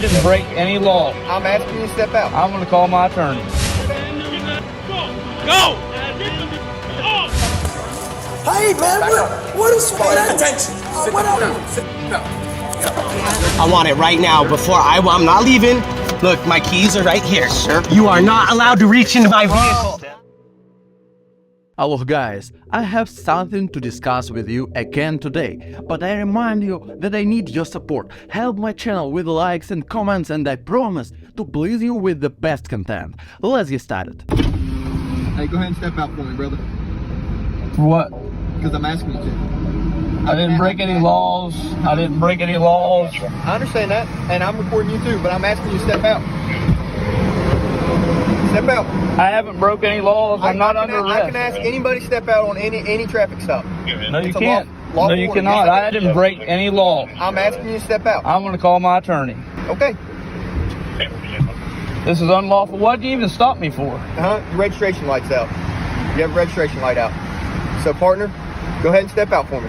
Didn't break any law. I'm asking you to step out. I'm going to call my attorney. Go! Hey man, what is that? Attention. I want it right now before I'm not leaving. Look, my keys are right here, sir. You are not allowed to reach into my vehicle. Hello guys, I have something to discuss with you again today, but I remind you that I need your support. Help my channel with likes and comments, and I promise to please you with the best content. Let's get started. Hey, go ahead and step out for me, brother. For what? Because I'm asking you to. I didn't break any laws. I didn't break any laws. I understand that, and I'm recording you too, but I'm asking you to step out. Step out. I haven't broke any laws. I'm not under arrest. I can ask anybody to step out on any traffic stop. No, you can't. No, you cannot. I didn't break any law. I'm asking you to step out. I'm going to call my attorney. Okay. This is unlawful. What did you even stop me for? Your registration light's out. You have a registration light out. So, partner, go ahead and step out for me.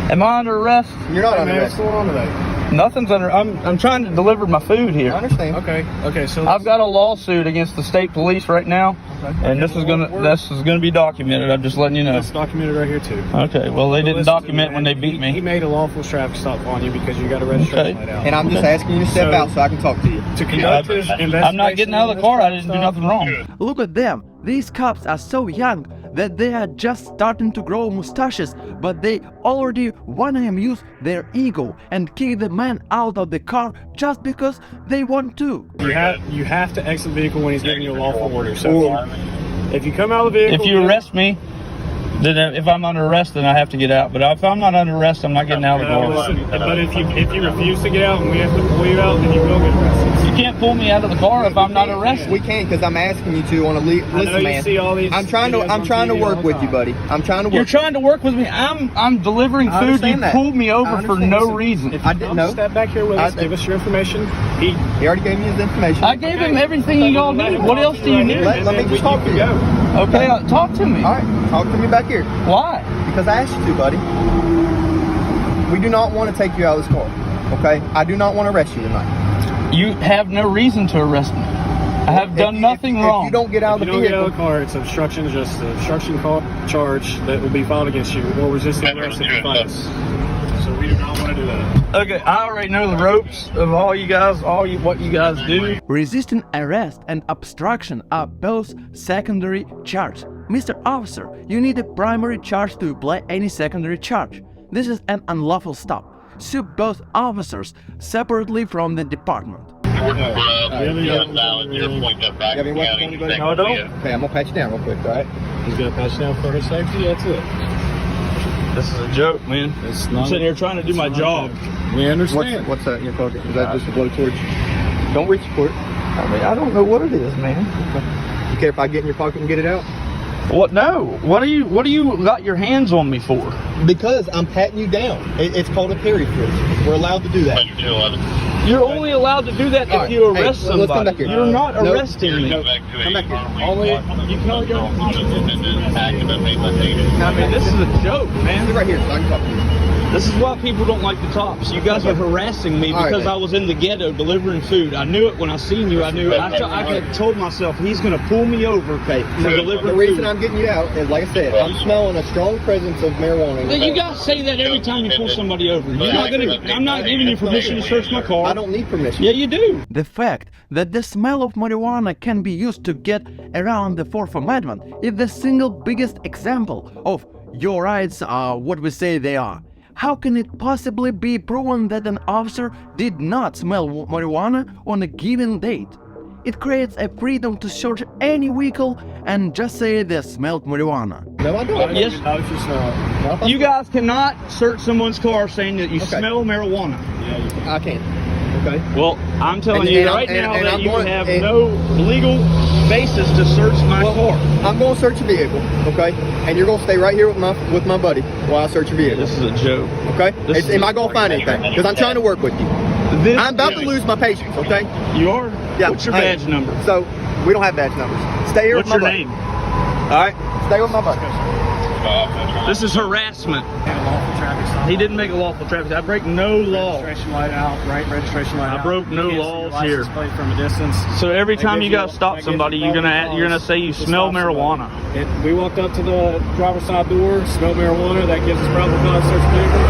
Am I under arrest? You're not under arrest. What's going on today? Nothing's under. I'm trying to deliver my food here. I understand. Okay, so I've got a lawsuit against the state police right now, and this is gonna be documented. I'm just letting you know. it's documented right here too. Okay. Well, they didn't document when they beat He me. made a lawful traffic stop on you because you got a registration light out. And I'm just asking you to step out so I can talk to you. To conduct this investigation, I'm not getting out of the car. I didn't do nothing wrong. Look at them, these cops are so young that they are just starting to grow mustaches, but they already wanna use their ego and kick the man out of the car just because they want to. You have to exit the vehicle when he's giving you a lawful order. So if you come out of the vehicle, If you arrest me, then if I'm under arrest, then I have to get out. But if I'm not under arrest, I'm not getting out of the car. But if you refuse to get out and we have to pull you out, then you will get arrested. You can't pull me out of the car if I'm not arrested. We can't, because I'm asking you to on a listen, man. See all these I'm trying to videos work on with TV you, all buddy. I'm trying to work. You're trying to work with me. I'm delivering I food. You understand that. pulled me I over for understand. no Listen, reason. If I you didn't don't know. step back here with us, give us your information. He already gave me his information. I gave him everything you all need. What else do you need? Let me just talk to you. Okay, talk to me. All right, talk to me back here. Why? Because I asked you to, buddy. We do not want to take you out of this car, okay? I do not want to arrest you tonight. You have no reason to arrest me. I have done nothing wrong. If you don't get out of the If you don't get out vehicle, of the car, it's obstruction, just an obstruction charge that will be filed against you, or resisting arrest if you find us. So we do not want to do that. Okay, I already know the ropes of all you guys, what you guys do. Resisting arrest and obstruction are both secondary charges. Mr. Officer, you need a primary charge to apply any secondary charge. This is an unlawful stop. Sue both officers separately from the department. you have any weapons on anybody? No, I don't. Okay, I'm gonna pat you down real quick, all right? He's going to pass you down for his safety, that's it. This is a joke, man. It's I'm not. sitting here trying to do my job. We understand. What's that in your pocket? Is that just a blowtorch? Don't reach for it. I mean, I don't know what it is, man. You care if I get in your pocket and get it out? What? No. What do you got your hands on me for? Because I'm patting you down. It's called a Terry frisk. We're allowed to do that. You're only allowed to do that All if right. you arrest Hey, let's come somebody. back here. You're not No. arresting me. Come back here. You can only go. I mean, this is a joke, Sit man. right here so I can talk to you. This is why people don't like the cops. You guys are harassing me All right, because man. I was in the ghetto delivering food. I knew it when I seen you. I knew it. I had told myself he's going to pull me over, okay, for The delivering reason food. I'm getting you out is, like I said, I'm smelling a strong presence of marijuana. in your You car. guys say that every time you pull somebody over. I'm not giving you permission to search my car. I don't need permission. Yeah, you do. The fact that the smell of marijuana can be used to get around the Fourth Amendment is the single biggest example of your rights are what we say they are. How can it possibly be proven that an officer did not smell marijuana on a given date? It creates a freedom to search any vehicle and just say they smelled marijuana. No, I don't. Yes. How if you smell it? You guys cannot search someone's car saying that you Okay. smell marijuana. I can't. Okay. Well, I'm telling And- you and right I'm- now and that I'm you going- have and- no legal basis to search my car. I'm going to search your vehicle, okay? And you're going to stay right here with my buddy while I search your vehicle, This is a joke. okay? this is- Am I going to find anything? Because I'm trying to work with you. This, I'm about to lose my patience, okay? You are? Yeah. What's your Hey, badge number? So, we don't have badge numbers. Stay here What's with your my buddy. name? All right? Stay with my buddy. This is harassment. And a lawful traffic stop. He didn't make a lawful traffic. I break no law. Registration light out, right? Registration light out. I broke no You can't see your laws here. license plate from a distance. So every That time gives you gotta stop that gives somebody, you're probable gonna cause say you to smell stop somebody. marijuana. We walked up to the driver's side door, smell marijuana. That gives us probable cause to search the vehicle.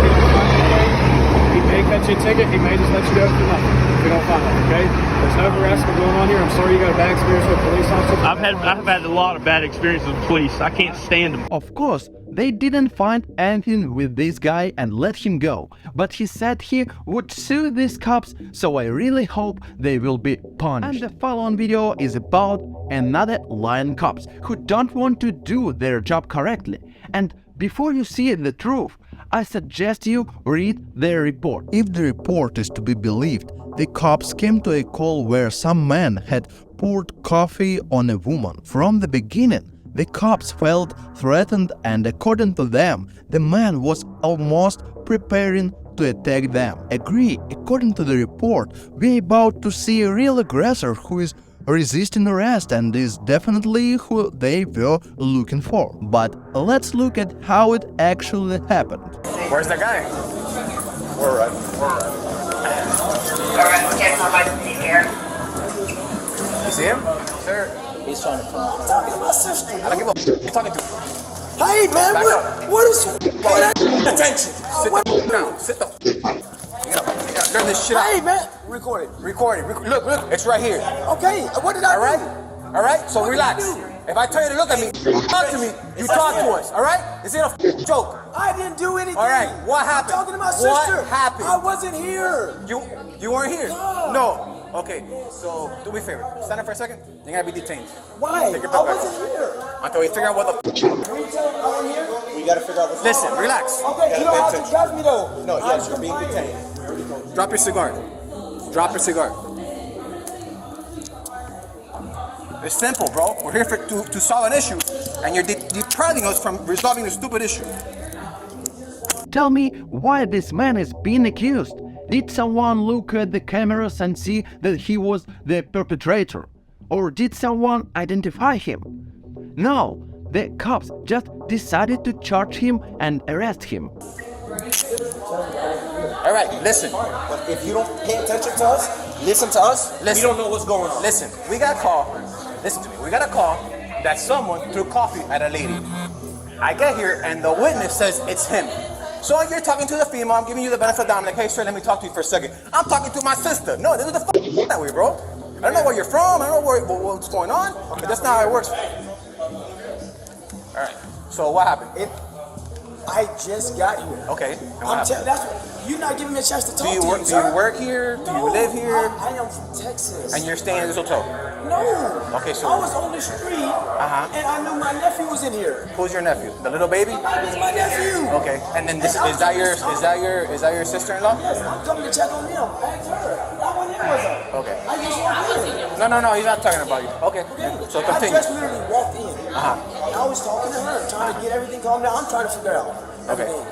He may cut you a ticket. He may just let you go for nothing if we don't find it. Okay? There's no harassment going on here. I'm sorry you got a bad experience with a police officer. I've had a lot of bad experiences with police. I can't stand them. Of course, they didn't find anything with this guy and let him go, but he said he would sue these cops, so I really hope they will be punished. And the following video is about another lying cops who don't want to do their job correctly. And before you see the truth, I suggest you read their report. If the report is to be believed, the cops came to a call where some man had poured coffee on a woman. From the beginning, the cops felt threatened, and according to them, the man was almost preparing to attack them. Agree, according to the report, we're about to see a real aggressor who is resisting arrest and is definitely who they were looking for. But let's look at how it actually happened. Where's that guy? Alright, get my license here. You see him? Sir. He's trying to talking to my sister. I don't give a f. You're talking to. Hey, man, Back up. what is attention? Sit the down. Sit the. You gotta learn this shit out. Hey, man, record it. Record it. Look, it's right here. Okay, what did I All right? do? All right? So What did relax. you do? If I tell you to look at me, talk to me, you talk to us. All right? This ain't a joke. I didn't do anything. All right, what happened? I'm talking to my What sister. happened? I wasn't here. You weren't here? No. No. Okay, so do me a favor. Stand up for a second. You're gonna be detained. Why? Take your I back. wasn't here. Until we figure out what the. Can you tell me I wasn't here? We gotta figure out what's Listen, relax. Okay, you don't have to judge me though. No, yes, you're being I'm detained. Drop your cigar. Drop your cigar. It's simple, bro. We're here to solve an issue, and you're depriving us from resolving a stupid issue. Tell me why this man is being accused. Did someone look at the cameras and see that he was the perpetrator? Or did someone identify him? No, the cops just decided to charge him and arrest him. All right, listen. But if you don't pay attention to us, listen to us, we don't know what's going on. Listen, we got a call. Listen to me. We got a call that someone threw coffee at a lady. I get here and the witness says it's him. So you're talking to the female. I'm giving you the benefit of the doubt. I'm like, hey, sir, let me talk to you for a second. I'm talking to my sister. No, this is the f that way, bro. I don't know where you're from. I don't know what's going on. But that's not how it works. All right. So what happened? I just got here. Okay. And what happened? You're not giving me a chance to talk Do you to work? you, Do sir. you work here? Do you No, live here? I am from Texas. And you're staying in this hotel? No. Okay, so- I was on the street, and I knew my nephew was in here. Who's your nephew? The little baby? It's my nephew. Okay. And then this is that your sister-in-law? Yes, I'm coming to check on him. Ask her. I went in with her. Okay. I just walked in. No, he's not talking about you. Okay. So I continue. just literally walked in. And I was talking to her, trying to get everything calmed down. I'm trying to figure out everything.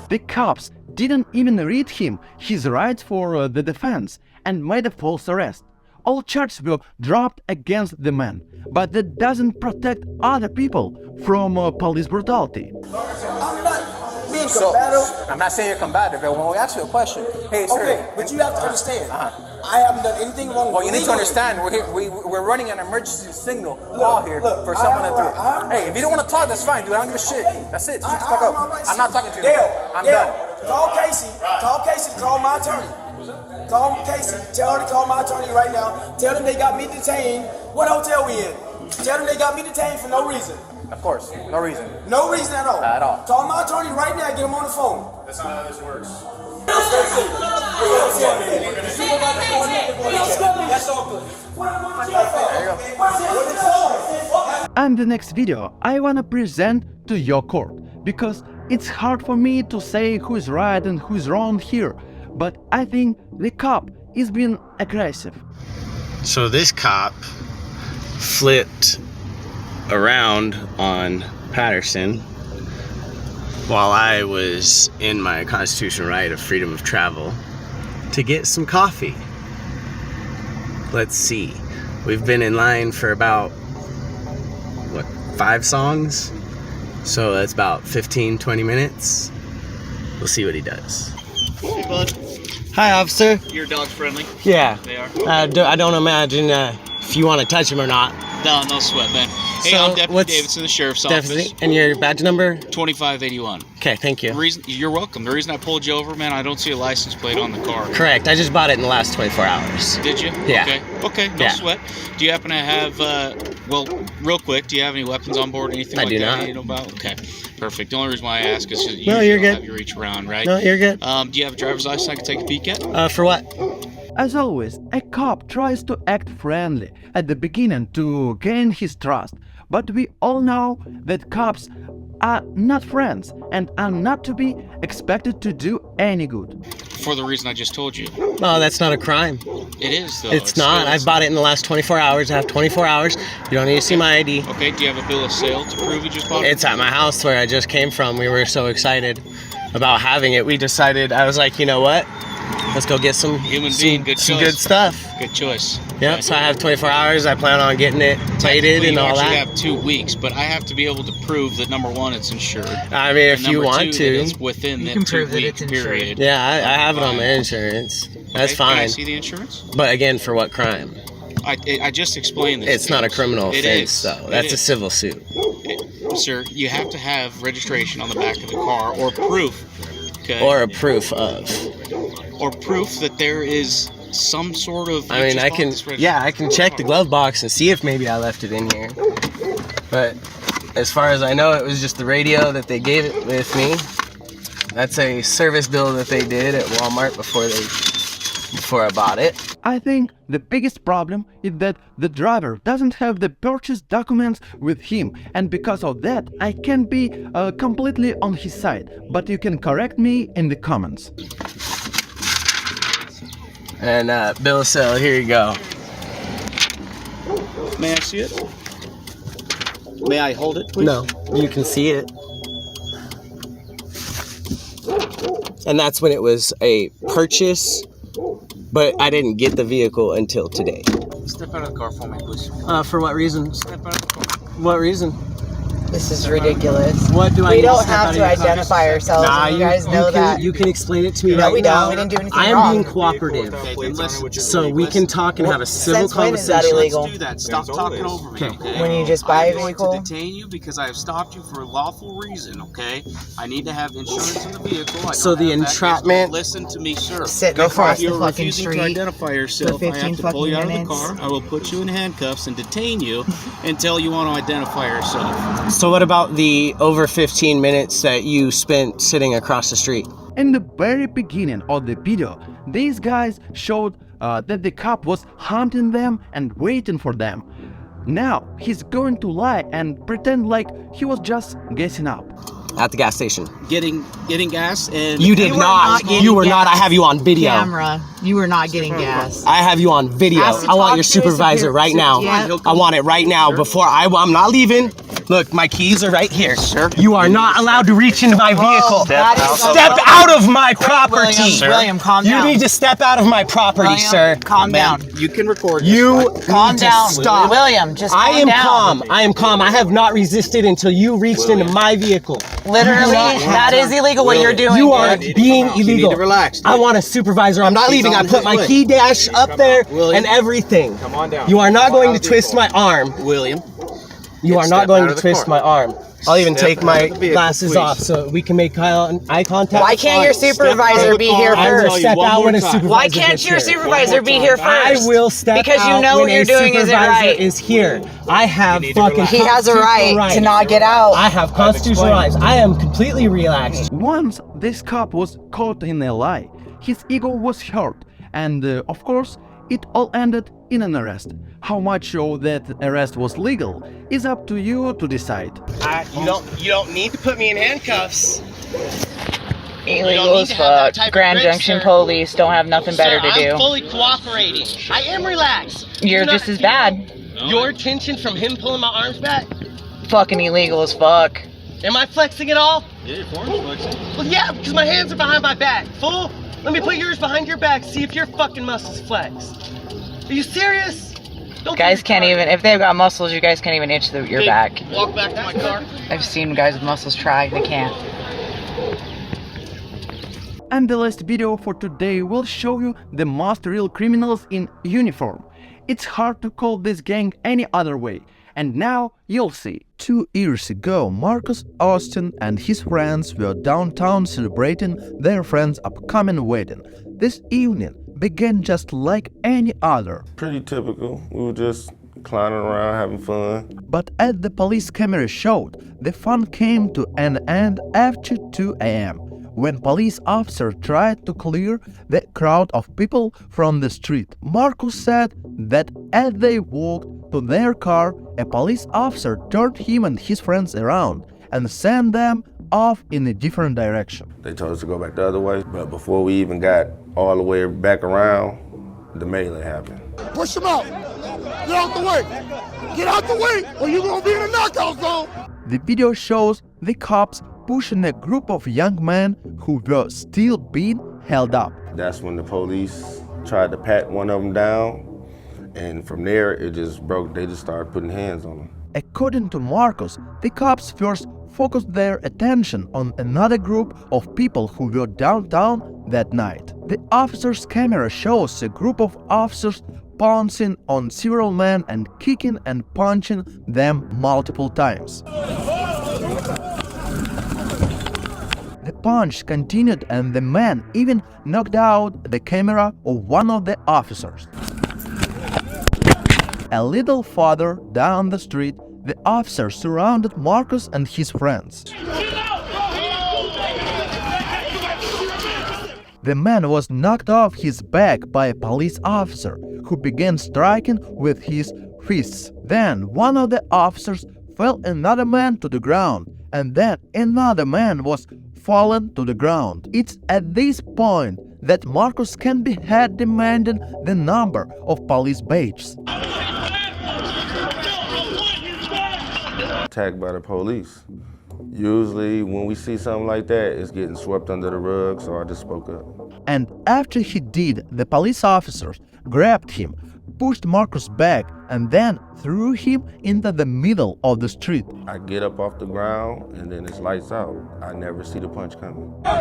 The cops didn't even read him his rights for the defense and made a false arrest. All charges were dropped against the man, but that doesn't protect other people from police brutality. I'm not being So, combative. I'm not saying you're combative, but when we ask you a question, hey, sir. Okay, but you have to understand. I haven't done anything wrong. Well, you need to legally. understand, we're here, we're running an emergency signal call here for I someone have to a right, I have do. a Hey, right. if you don't want to talk, that's fine, dude. I don't give a shit. That's it. Shut the fuck I'm all up. right. I'm not talking to you. Dale, I'm Dale, done. Call Casey. Call Casey. Call my attorney. Call Casey. Tell her to call my attorney right now. Tell them they got me detained. What hotel we in? Tell them they got me detained for no reason. Of course, no reason. No reason at all. At all. Call my attorney right now. Get him on the phone. That's not how this works. And the next video I wanna present to your court, because it's hard for me to say who's right and who's wrong here, but I think the cop is being aggressive. So this cop flipped around on Patterson while I was in my constitutional right of freedom of travel to get some coffee. Let's see. We've been in line for about, 5 songs? So that's about 15-20 minutes. We'll see what he does. Hey, bud. Hi, officer. Your dog's friendly? Yeah. They are? I don't imagine if you want to touch him or not. No, no sweat, man. Hey, So, I'm Deputy what's- Davidson, the Sheriff's Office. Definitely. And your badge number? 2581. Okay, thank you. The reason, you're welcome. The reason I pulled you over, man, I don't see a license plate on the car. Correct. I just bought it in the last 24 hours. Did you? Yeah. Okay. Okay, no Yeah. sweat. Do you happen to have, well, real quick, do you have any weapons on board, anything I like do that not. you know about? Okay, perfect. The only reason why I ask is because No, you you're don't good. have you reach around, right? No, you're good. Do you have a driver's license I can take a peek at? For what? As always, a cop tries to act friendly at the beginning to gain his trust, but we all know that cops are not friends and are not to be expected to do any good. For the reason I just told you. No, that's not a crime. It is, though. It's not. still- I've bought it in the last 24 hours. I have 24 hours. You don't need to see my ID. Okay, do you have a bill of sale to prove you just bought it? It's at my house where I just came from. We were so excited about having it. We decided, I was like, you know what? Let's go get some Human being, good some choice. good stuff. Good choice. Yep, Okay. so I have 24 hours. I plan on getting it plated Technically, and you all actually that. have 2 weeks, but I have to be able to prove that number one, it's insured. I mean, if and you number want two, to. that it's within that 2-week period. Yeah, I have it on my insurance. That's Okay, Can I fine. see the insurance? But again, for what crime? I just explained this. It's not a criminal It offense, is. though. It That's a is. civil suit. Sir, you have to have registration on the back of the car or proof. Okay. Or a proof of. Or proof that there is some sort of. I mean, I can, yeah, I can check the glove box and see if maybe I left it in here. But as far as I know, it was just the radio that they gave it with me. That's a service bill that they did at Walmart before I bought it. I think the biggest problem is that the driver doesn't have the purchase documents with him, and because of that I can't be completely on his side, but you can correct me in the comments. And bill of sale, here you go. May I see it? May I hold it, please? No, you can see it. And that's when it was a purchase, but I didn't get the vehicle until today. Step out of the car for me, please. For what reason? Step out of the car. What reason? This is ridiculous. What do I We need to don't step out have of to your car? identify ourselves. Nah, and you guys know can, that. You can explain it to me No, right we now. don't. We didn't do anything I am wrong. being cooperative. Okay, then listen. So we can talk and have a civil Since when is that conversation. illegal? Let's do that. Stop talking over me, okay? When you just buy a I'm vehicle? going to detain you because I have stopped you for a lawful reason, okay? I need to have insurance in the vehicle. I So don't the have that. entrapment- Listen to me, sir. Sitting across If you're the fucking refusing to street identify yourself, for I have 15 to pull you out of the fucking car. minutes. I will put you in handcuffs and detain you until you want to identify yourself. So what about the over 15 minutes that you spent sitting across the street? In the very beginning of the video, these guys showed that the cop was hunting them and waiting for them. Now he's going to lie and pretend like he was just gassing up. At the gas station. Getting gas and You did were not. not getting You were gas. not. I have you on video. Camera, you were not getting gas. I have you on video. Ask to I want talk your to us supervisor if right now. Yeah. I want it right now before I'm not leaving. Look, my keys are right here. Sir. You are not allowed to reach into my vehicle. that is Step out of my property. William, calm You down. need to step out of my property, William, sir. calm down. you can record. You Calm need to down. stop. William, just calm I am down. calm. I am calm. I have not resisted until you reached into my vehicle. Literally, that is illegal what you're doing. You are dude. being illegal. to relax, I want a supervisor. I'm not leaving. I on put his my way. key dash up there William. and everything. Come on down. You are not going to twist my arm. William. You are Step not going out to of the twist car. my arm. I'll even Step take out my of the vehicle, glasses please. off so we can make eye contact. Why can't your supervisor be here I will first? step out when a supervisor Why gets can't your here. supervisor be here I first? will step Because you out know when what you're a doing isn't supervisor right. is here. I have fucking He has a constitutional right to not get out. I have constitutional rights. I am completely relaxed. Once this cop was caught in a lie, his ego was hurt, and of course, it all ended in an arrest. How much of that arrest was legal is up to you to decide. You don't need to put me in handcuffs. Illegal as fuck. Grand Junction police don't have nothing better to do. I'm fully cooperating. I am relaxed. You're just as bad. Your attention from him pulling my arms back. Fucking illegal as fuck. Am I flexing at all? Yeah, your form's flexing. Well, yeah, because my hands are behind my back. Fool, let me put yours behind your back. See if your fucking muscles flex. Are you serious? Don't Guys be can't retarded. even, if they've got muscles, you guys can't even itch your back. Walk back to my car. I've seen guys with muscles try, they can't. And the last video for today will show you the most real criminals in uniform. It's hard to call this gang any other way, and now you'll see. 2 years ago, Marcus Austin and his friends were downtown celebrating their friend's upcoming wedding. This evening began just like any other. Pretty typical. We were just clowning around, having fun. But as the police camera showed, the fun came to an end after 2 a.m. when police officer tried to clear the crowd of people from the street. Marcus said that as they walked to their car, a police officer turned him and his friends around and sent them off in a different direction. They told us to go back the other way, but before we even got all the way back around, the melee happened. Push him out! Get out the way! Get out the way or you're gonna be in a knockout zone! The video shows the cops pushing a group of young men who were still being held up. That's when the police tried to pat one of them down, and from there it just broke. They just started putting hands on them. According to Marcus, the cops first focused their attention on another group of people who were downtown that night. The officer's camera shows a group of officers pouncing on several men and kicking and punching them multiple times. The punch continued and the man even knocked out the camera of one of the officers. A little farther down the street, the officer surrounded Marcus and his friends. The man was knocked off his back by a police officer, who began striking with his fists. Then one of the officers fell another man to the ground, and then another man was fallen to the ground. It's at this point that Marcus can be heard demanding the number of police badges. Attacked by the police. Usually when we see something like that, it's getting swept under the rug, so I just spoke up. And after he did, the police officers grabbed him, pushed Marcus back, and then threw him into the middle of the street. I get up off the ground and then it's lights out. I never see the punch coming. I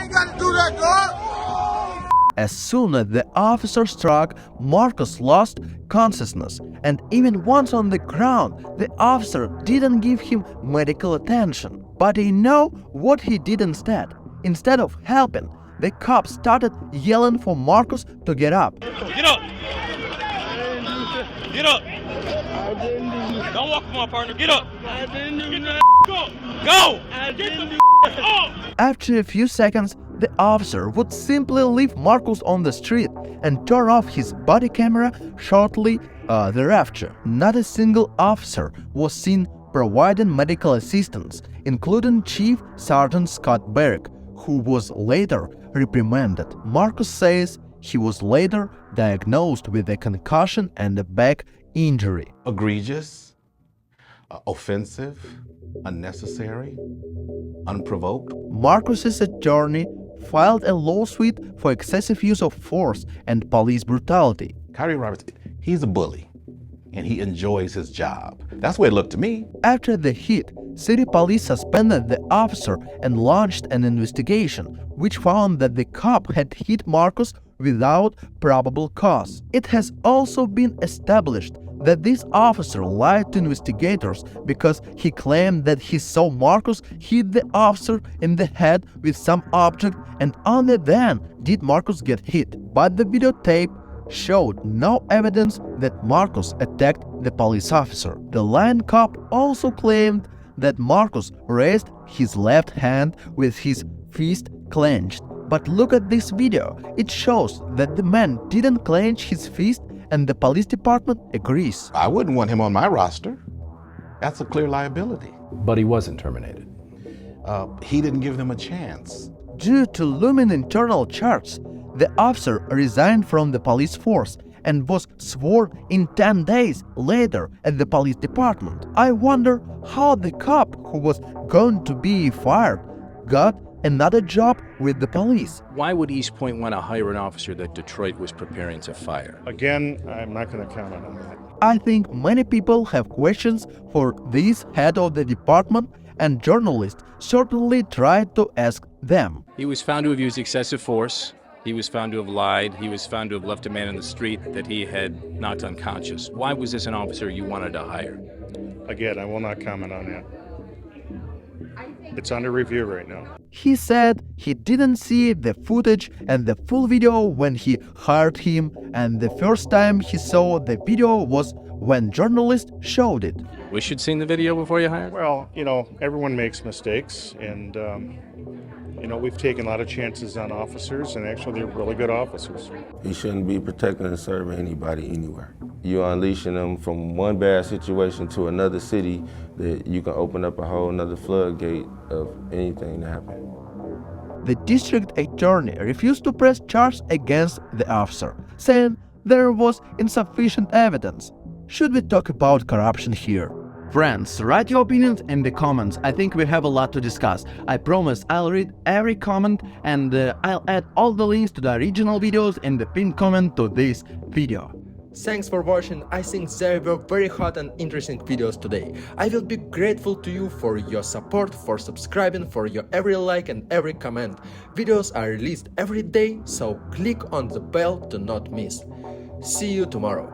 ain't gotta do that, dog! As soon as the officer struck, Marcus lost consciousness, and even once on the ground, the officer didn't give him medical attention. But you know what he did instead? Instead of helping, the cops started yelling for Marcus to get up. Get up! Get up! Don't walk with my partner, get up! I didn't do that. Go! Get the up! After a few seconds, the officer would simply leave Marcus on the street and turn off his body camera shortly thereafter. Not a single officer was seen providing medical assistance, including Chief Sergeant Scott Berg, who was later reprimanded. Marcus says he was later diagnosed with a concussion and a back injury. Egregious, offensive, unnecessary, unprovoked. Marcus's attorney filed a lawsuit for excessive use of force and police brutality. Kyrie Roberts, he's a bully, and he enjoys his job. That's the way it looked to me. After the hit, city police suspended the officer and launched an investigation, which found that the cop had hit Marcus without probable cause. It has also been established that this officer lied to investigators because he claimed that he saw Marcus hit the officer in the head with some object, and only then did Marcus get hit. But the videotape showed no evidence that Marcus attacked the police officer. The lying cop also claimed that Marcus raised his left hand with his fist clenched. But look at this video. It shows that the man didn't clench his fist, and the police department agrees. I wouldn't want him on my roster. That's a clear liability. But he wasn't terminated. He didn't give them a chance. Due to looming internal charges, the officer resigned from the police force and was sworn in 10 days later at the police department. I wonder how the cop who was going to be fired got another job with the police. Why would East Point want to hire an officer that Detroit was preparing to fire? Again, I'm not going to comment on that. I think many people have questions for this head of the department, and journalists certainly tried to ask them. He was found to have used excessive force. He was found to have lied. He was found to have left a man in the street that he had knocked unconscious. Why was this an officer you wanted to hire? Again, I will not comment on that. It's under review right now. He said he didn't see the footage and the full video when he hired him, and the first time he saw the video was when journalists showed it. Wish you'd seen the video before you hired? Well, you know, everyone makes mistakes, and you know, we've taken a lot of chances on officers, and actually they're really good officers. He shouldn't be protecting and serving anybody anywhere. You're unleashing them from one bad situation to another city that you can open up a whole nother floodgate of anything to happen. The district attorney refused to press charges against the officer, saying there was insufficient evidence. Should we talk about corruption here? Friends, write your opinions in the comments. I think we have a lot to discuss. I promise I'll read every comment, and I'll add all the links to the original videos in the pinned comment to this video. Thanks for watching. I think there were very hot and interesting videos today. I will be grateful to you for your support, for subscribing, for your every like and every comment. Videos are released every day, so click on the bell to not miss. See you tomorrow.